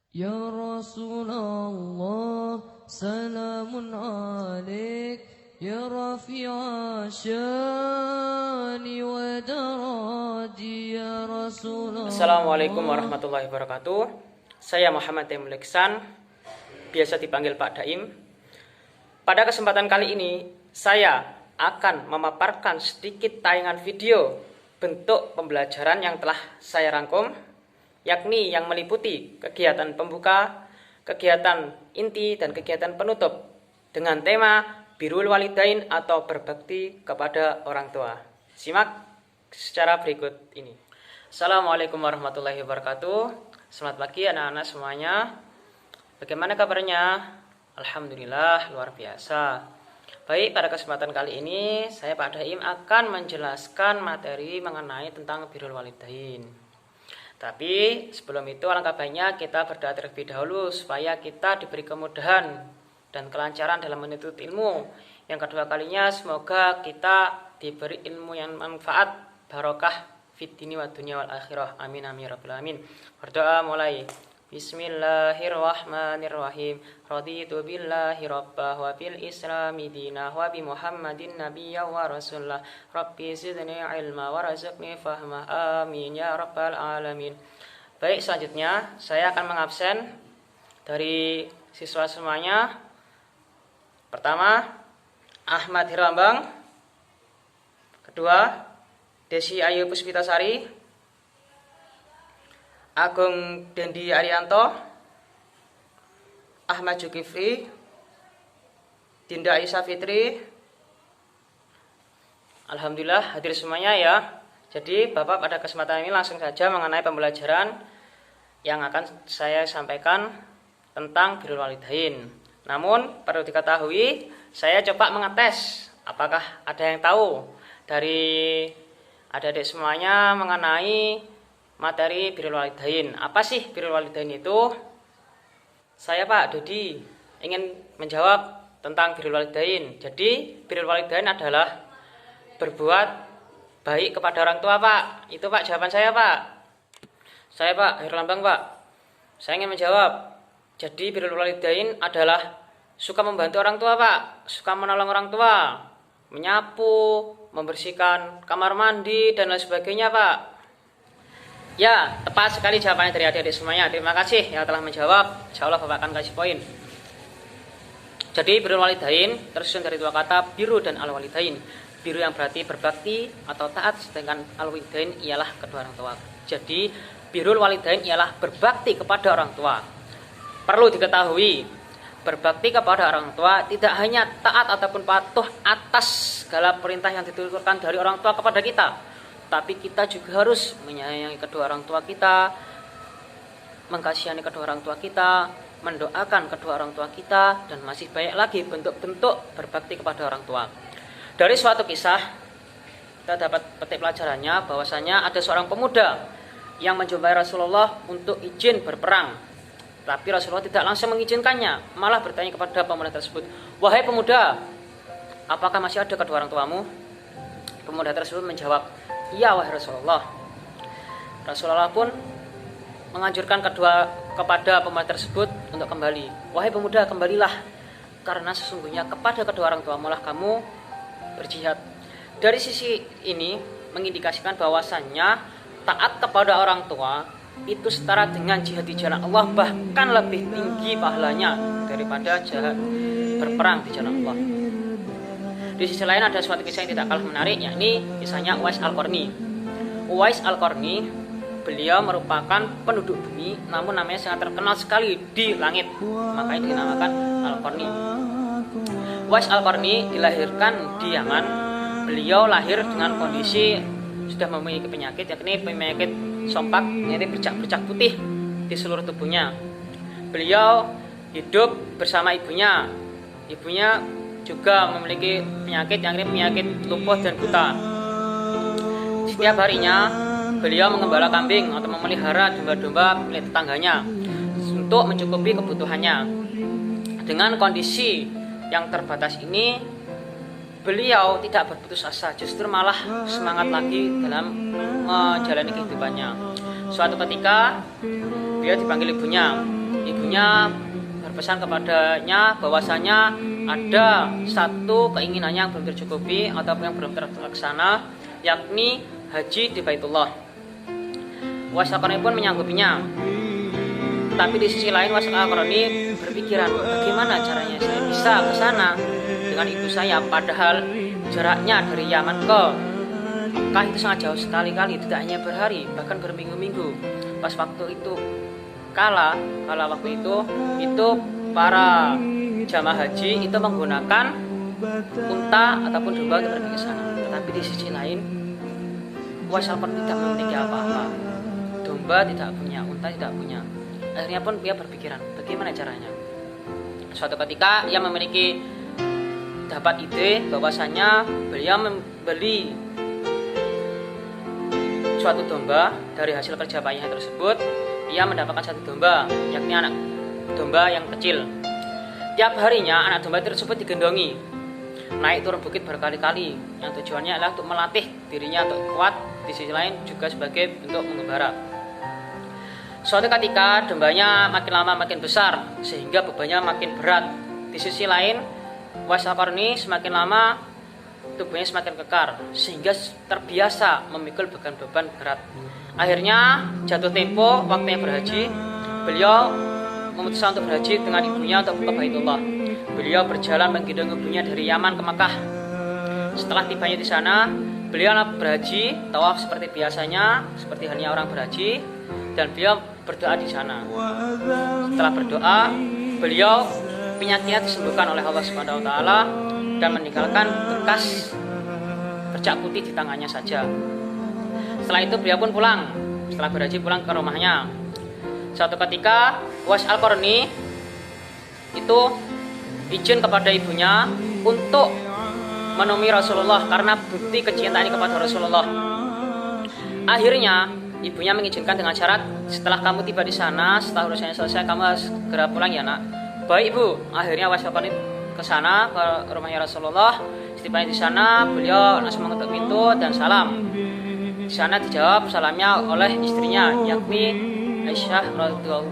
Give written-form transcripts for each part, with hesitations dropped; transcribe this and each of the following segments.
Ya Rasulullah, salamun alaik, ya rafi'a syani wa daraji, ya Rasulullah. Assalamualaikum warahmatullahi wabarakatuh. Saya Muhammad Taimul Ihsan, biasa dipanggil Pak Daim. Pada kesempatan kali ini, saya akan memaparkan sedikit tayangan video bentuk pembelajaran yang telah saya rangkum, yakni yang meliputi kegiatan pembuka, kegiatan inti, dan kegiatan penutup dengan tema Birrul Walidain atau berbakti kepada orang tua. Simak secara berikut ini. Assalamualaikum warahmatullahi wabarakatuh. Selamat pagi anak-anak semuanya. Bagaimana kabarnya? Alhamdulillah, luar biasa. Baik, pada kesempatan kali ini saya Pak Daim akan menjelaskan materi mengenai tentang Birrul Walidain. Tapi sebelum itu alangkah baiknya kita berdoa terlebih dahulu supaya kita diberi kemudahan dan kelancaran dalam menuntut ilmu. Yang kedua kalinya semoga kita diberi ilmu yang manfaat, barokah fid dini wa dunya wal akhirah. Amin amin ya rabbal alamin. Berdoa mulai. Bismillahirrahmanirrahim. Raditu billahi rabbah wa bil islami dinah wa bi Muhammadin nabiyya wa rasulullah. Rabbi zidni ilma wa razaqni fahmah. Amin ya rabbal alamin. Baik, selanjutnya saya akan mengabsen dari siswa semuanya. Pertama, Ahmad Hirambang. Kedua, Desi Ayu Puspitasari, Agung Dendi Arianto, Ahmad Zulkifli, Dinda Aisyah Fitri. Alhamdulillah hadir semuanya ya. Jadi Bapak pada kesempatan ini langsung saja mengenai pembelajaran yang akan saya sampaikan tentang Birrul Walidain. Namun perlu diketahui, saya coba mengetes apakah ada yang tahu dari adik-adik semuanya mengenai materi Birrul Walidain. Apa sih Birrul Walidain itu? Saya Pak Dodi ingin menjawab tentang Birrul Walidain. Jadi Birrul Walidain adalah berbuat baik kepada orang tua Pak. Itu Pak jawaban saya Pak. Saya Pak Hirlambang Pak. Saya ingin menjawab. Jadi Birrul Walidain adalah suka membantu orang tua Pak. Suka menolong orang tua. Menyapu, membersihkan kamar mandi dan lain sebagainya Pak. Ya, tepat sekali jawabannya dari adik-adik semuanya. Terima kasih yang telah menjawab. Insya Allah Bapak akan kasih poin. Jadi Birrul Walidain tersusun dari dua kata, biru dan al-walidain. Biru yang berarti berbakti atau taat, sedangkan al-walidain ialah kedua orang tua. Jadi Birrul Walidain ialah berbakti kepada orang tua. Perlu diketahui, berbakti kepada orang tua tidak hanya taat ataupun patuh atas segala perintah yang dituturkan dari orang tua kepada kita, tapi kita juga harus menyayangi kedua orang tua kita, mengkasihani kedua orang tua kita, mendoakan kedua orang tua kita, dan masih banyak lagi bentuk-bentuk berbakti kepada orang tua. Dari suatu kisah, kita dapat petik pelajarannya bahwasanya ada seorang pemuda yang menjumpai Rasulullah untuk izin berperang. Tapi Rasulullah tidak langsung mengizinkannya, malah bertanya kepada pemuda tersebut, "Wahai pemuda, apakah masih ada kedua orang tuamu?" Pemuda tersebut menjawab, "Iya wahai Rasulullah." Rasulullah pun menganjurkan kepada pemuda tersebut untuk kembali. "Wahai pemuda, kembalilah, karena sesungguhnya kepada kedua orang tuamu lah kamu berjihad." Dari sisi ini mengindikasikan bahwasannya taat kepada orang tua itu setara dengan jihad di jalan Allah, bahkan lebih tinggi pahalanya daripada jihad berperang di jalan Allah. Di sisi lain ada suatu kisah yang tidak kalah menarik, yakni kisahnya Uwais Al-Qarni. Uwais Al-Qarni, beliau merupakan penduduk bumi, namun namanya sangat terkenal sekali di langit, makanya dinamakan Al-Qarni. Uwais Al-Qarni dilahirkan di Yaman. Beliau lahir dengan kondisi sudah memiliki penyakit, yakni penyakit sompak, yakni bercak-bercak putih di seluruh tubuhnya. Beliau hidup bersama ibunya. Ibunya juga memiliki penyakit, yakni penyakit lumpuh dan buta. Setiap harinya beliau mengembala kambing atau memelihara domba-domba milik tetangganya untuk mencukupi kebutuhannya. Dengan kondisi yang terbatas ini, beliau tidak berputus asa, justru malah semangat lagi dalam menjalani kehidupannya. Suatu ketika beliau dipanggil ibunya. ibunya berpesan kepadanya bahwasanya ada satu keinginannya yang belum tercukupi ataupun yang belum terlaksana, yakni haji di Baitullah. Uwais Al-Qarni pun menyanggupinya. Tapi di sisi lain Uwais Al-Qarni berpikiran, bagaimana caranya saya bisa ke sana dengan ibu saya, padahal jaraknya dari Yaman ke Mekah itu sangat jauh sekali-kali, tidak hanya berhari, bahkan berminggu-minggu. Pas waktu itu kala waktu itu para jamaah haji itu menggunakan unta ataupun domba untuk pergi ke sana. Tetapi di sisi lain Uwais Al-Qarni tidak memiliki apa-apa, domba tidak punya, unta tidak punya. Akhirnya pun dia berpikiran, bagaimana caranya. Suatu ketika ia dapat ide bahwasanya beliau membeli suatu domba. Dari hasil kerja payahnya tersebut, ia mendapatkan satu domba, yakni anak domba yang kecil. Tiap harinya anak domba tersebut digendongi naik turun bukit berkali-kali, yang tujuannya adalah untuk melatih dirinya untuk kuat, di sisi lain juga sebagai bentuk mengembara. Suatu ketika dombanya makin lama makin besar sehingga bebannya makin berat. Di sisi lain Uwais Al-Qarni semakin lama tubuhnya semakin kekar sehingga terbiasa memikul beban berat. Akhirnya jatuh tempo waktunya berhaji, beliau memutuskan untuk berhaji dengan ibunya untuk ke Baitullah. Beliau berjalan menggendong ibunya dari Yaman ke Makkah. Setelah tibanya di sana, beliau berhaji tawaf seperti biasanya, seperti halnya orang berhaji, dan beliau berdoa di sana. Setelah berdoa, beliau penyakitnya disembuhkan oleh Allah Subhanahu wa taala dan meninggalkan bekas bercak putih di tangannya saja. Setelah itu beliau pun pulang. Setelah berhaji pulang ke rumahnya. Suatu ketika Uwais Al-Qarni itu izin kepada ibunya untuk menemui Rasulullah karena bukti kecintaannya kepada Rasulullah. Akhirnya ibunya mengizinkan dengan syarat, setelah kamu tiba di sana, setelah urusannya selesai, kamu harus segera pulang ya nak. Baik ibu. Akhirnya Uwais Al-Qarni ke sana, ke rumahnya Rasulullah. Setibanya di sana, beliau langsung mengetuk pintu dan salam. Di sana dijawab salamnya oleh istrinya, yakni Aisyah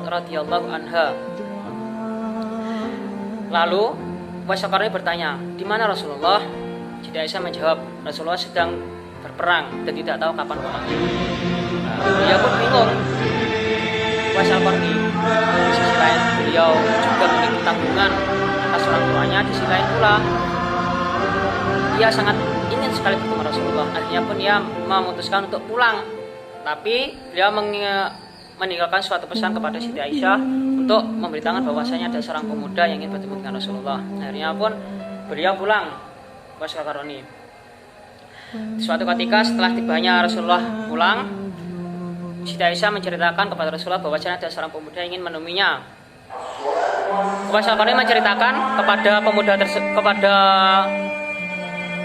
radhiyallahu anha. Lalu Uwais Al-Qarni bertanya, di mana Rasulullah? Jadi Aisyah menjawab, Rasulullah sedang berperang dan tidak tahu kapan pulangnya. Dia pun bingung. Uwais Al-Qarni di sisi lain beliau juga memiliki tanggungan atas orang tuanya, di sisi lain pula dia sangat ingin sekali bertemu Rasulullah. Akhirnya pun dia memutuskan untuk pulang, tapi beliau meninggalkan suatu pesan kepada Siti Aisyah untuk memberitakan bahwasanya ada seorang pemuda yang ingin bertemu dengan Rasulullah. Akhirnya pun beliau pulang, Uwais Al-Qarni. Suatu ketika setelah tibanya Rasulullah pulang, Siti Aisyah menceritakan kepada Rasulullah bahwasanya ada seorang pemuda yang ingin menemuinya. Uwais Al-Qarni menceritakan kepada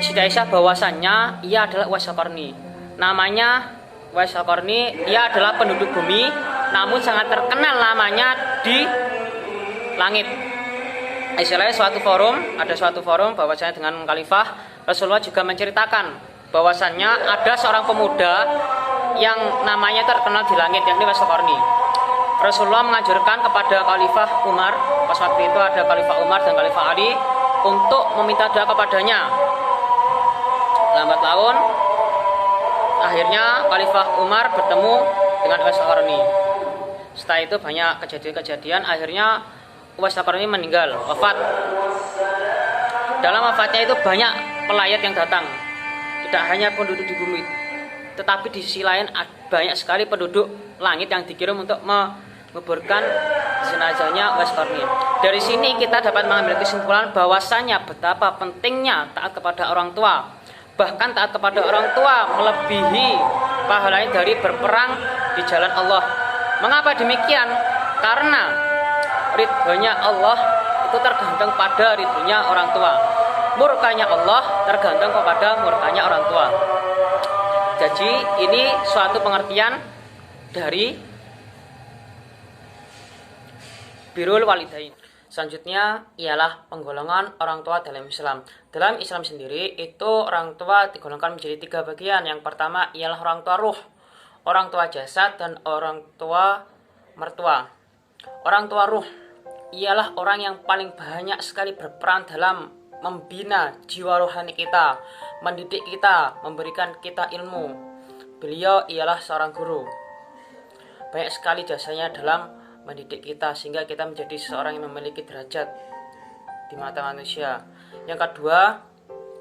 Siti Aisyah bahwasanya ia adalah Uwais Al-Qarni. Namanya Uwais Al-Qarni, ia adalah penduduk bumi, namun sangat terkenal namanya di langit. Istilahnya ada suatu forum bahwasanya dengan Khalifah Rasulullah juga menceritakan bahwasannya ada seorang pemuda yang namanya terkenal di langit, yakni Uwais Al-Qarni. Rasulullah menganjurkan kepada Khalifah Umar, pas waktu itu ada Khalifah Umar dan Khalifah Ali, untuk meminta doa kepadanya. Lambat laun, akhirnya Khalifah Umar bertemu dengan Uwais Al-Qarni. Setelah itu banyak kejadian-kejadian, akhirnya Uwais Al-Qarni meninggal, wafat. Dalam wafatnya itu banyak pelayat yang datang, tidak hanya penduduk di bumi, tetapi di sisi lain banyak sekali penduduk langit yang dikirim untuk menguburkan jenazahnya Uwais Al-Qarni. Dari sini kita dapat mengambil kesimpulan bahwasanya betapa pentingnya taat kepada orang tua. Bahkan taat kepada orang tua melebihi pahalanya dari berperang di jalan Allah. Mengapa demikian? Karena ridhonya Allah itu tergantung pada ridhonya orang tua. Murkanya Allah tergantung kepada murkanya orang tua. Jadi ini suatu pengertian dari birrul walidain. Selanjutnya ialah penggolongan orang tua dalam Islam. Dalam Islam sendiri itu orang tua digolongkan menjadi 3 bagian. Yang pertama ialah orang tua ruh, orang tua jasad, dan orang tua mertua. Orang tua ruh ialah orang yang paling banyak sekali berperan dalam membina jiwa rohani kita, mendidik kita, memberikan kita ilmu. Beliau ialah seorang guru. Banyak sekali jasanya dalam mendidik kita sehingga kita menjadi seorang yang memiliki derajat di mata manusia. Yang kedua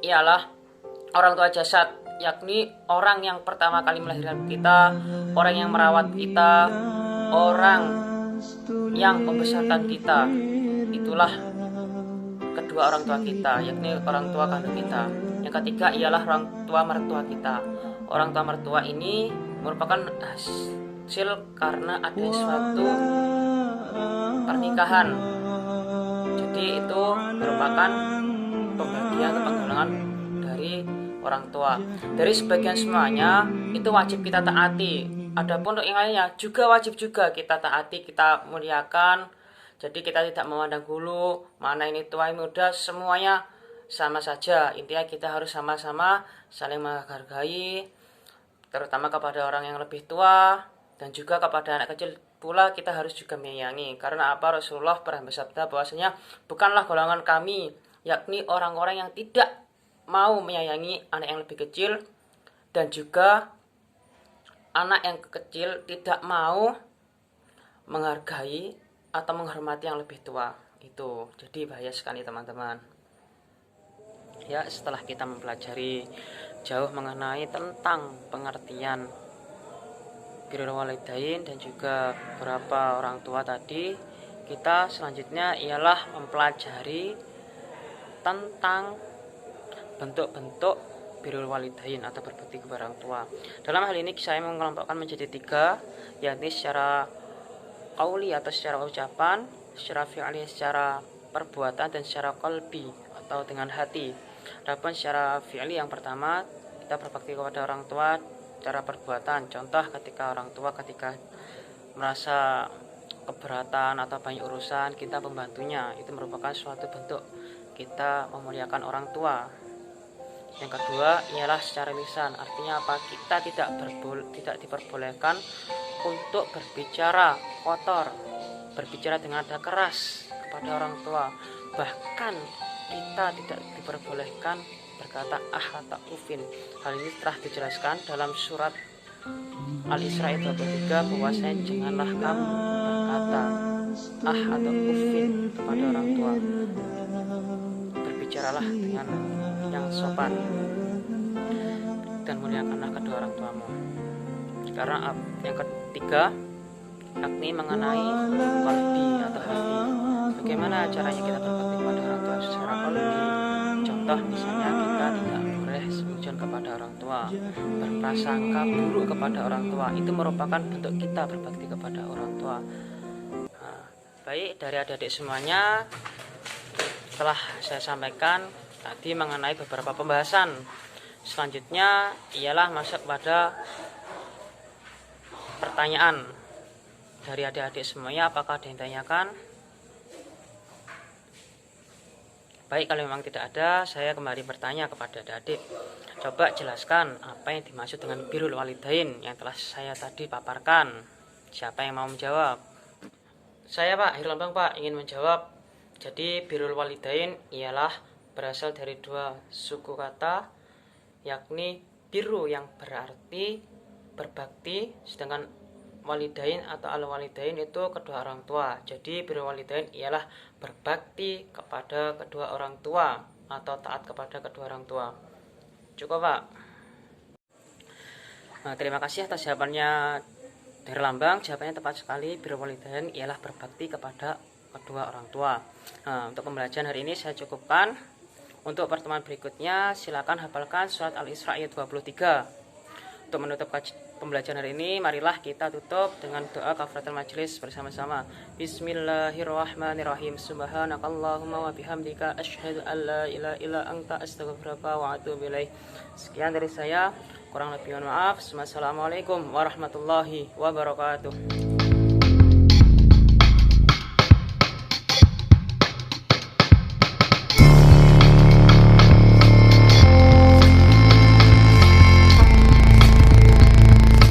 ialah orang tua jasad, yakni orang yang pertama kali melahirkan kita, orang yang merawat kita, orang yang membesarkan kita. Itulah kedua orang tua kita, yakni orang tua kandung kita. Yang ketiga ialah orang tua mertua kita. Orang tua mertua ini merupakan hasil karena ada suatu pernikahan. Jadi itu merupakan pembagian atau penggolongan dari orang tua. Dari sebagian semuanya itu wajib kita taati. Adapun untuk yang lainnya juga wajib juga kita taati, kita muliakan. Jadi kita tidak memandang bulu mana ini tua ini muda, semuanya sama saja. Intinya kita harus sama-sama saling menghargai, terutama kepada orang yang lebih tua dan juga kepada anak kecil pula kita harus juga menyayangi. Karena apa? Rasulullah pernah bersabda bahwasanya bukanlah golongan kami, yakni orang-orang yang tidak mau menyayangi anak yang lebih kecil dan juga anak yang kecil tidak mau menghargai atau menghormati yang lebih tua. Itu jadi bahaya sekali teman-teman. Ya, setelah kita mempelajari jauh mengenai tentang pengertian birrul walidain dan juga beberapa orang tua tadi, kita selanjutnya ialah mempelajari tentang bentuk-bentuk birrul walidain atau berbakti kepada orang tua. Dalam hal ini saya mengelompokkan menjadi 3, yakni secara qauli atau secara ucapan, secara fi'li secara perbuatan, dan secara qalbi atau dengan hati. Adapun secara fi'li yang pertama, kita berbakti kepada orang tua secara perbuatan. Contoh ketika orang tua ketika merasa keberatan atau banyak urusan, kita membantunya. Itu merupakan suatu bentuk kita memuliakan orang tua. Yang kedua ialah secara lisan, artinya apa? Kita tidak diperbolehkan untuk berbicara kotor, berbicara dengan nada keras kepada orang tua. Bahkan kita tidak diperbolehkan berkata atau ufin. Hal ini telah dijelaskan dalam surat Al-Isra 23 bahwasanya janganlah kamu berkata atau ufin kepada orang tua. Berbicaralah dengan yang sopan dan muliakanlah kedua orang tuamu. Karena yang ketiga yakni mengenai qalbi atau hati. Bagaimana caranya kita berbakti kepada orang tua secara qalbi? Contoh misalnya kita tidak boleh seujon kepada orang tua, berprasangka buruk kepada orang tua. Itu merupakan bentuk kita berbakti kepada orang tua. Nah, baik dari adik-adik semuanya, setelah saya sampaikan tadi mengenai beberapa pembahasan, selanjutnya ialah masuk pada pertanyaan dari adik-adik semuanya. Apakah ada yang ditanyakan? Baik, kalau memang tidak ada, saya kembali bertanya kepada adik-adik. Coba jelaskan apa yang dimaksud dengan birrul walidain yang telah saya tadi paparkan. Siapa yang mau menjawab? Saya Pak, Hirlambang Pak, ingin menjawab. Jadi birrul walidain ialah berasal dari 2 suku kata, yakni biru yang berarti berbakti, sedangkan walidain atau al-walidain itu kedua orang tua. Jadi birrul walidain ialah berbakti kepada kedua orang tua atau taat kepada kedua orang tua. Cukup Pak. Nah, terima kasih atas jawabannya dari Lambang. Jawabannya tepat sekali, birrul walidain ialah berbakti kepada kedua orang tua. Nah, untuk pembelajaran hari ini saya cukupkan. Untuk pertemuan berikutnya silakan hafalkan surat Al-Isra ayat 23. Untuk menutup pembelajaran hari ini, marilah kita tutup dengan doa kafaratul majelis bersama-sama. Bismillahirrahmanirrahim. Subhanakallahumma wa bihamdika asyhadu an la ilaha illa anta astaghfiruka wa atubu ilaik. Sekian dari saya, kurang lebih mohon maaf. Wassalamualaikum warahmatullahi wabarakatuh.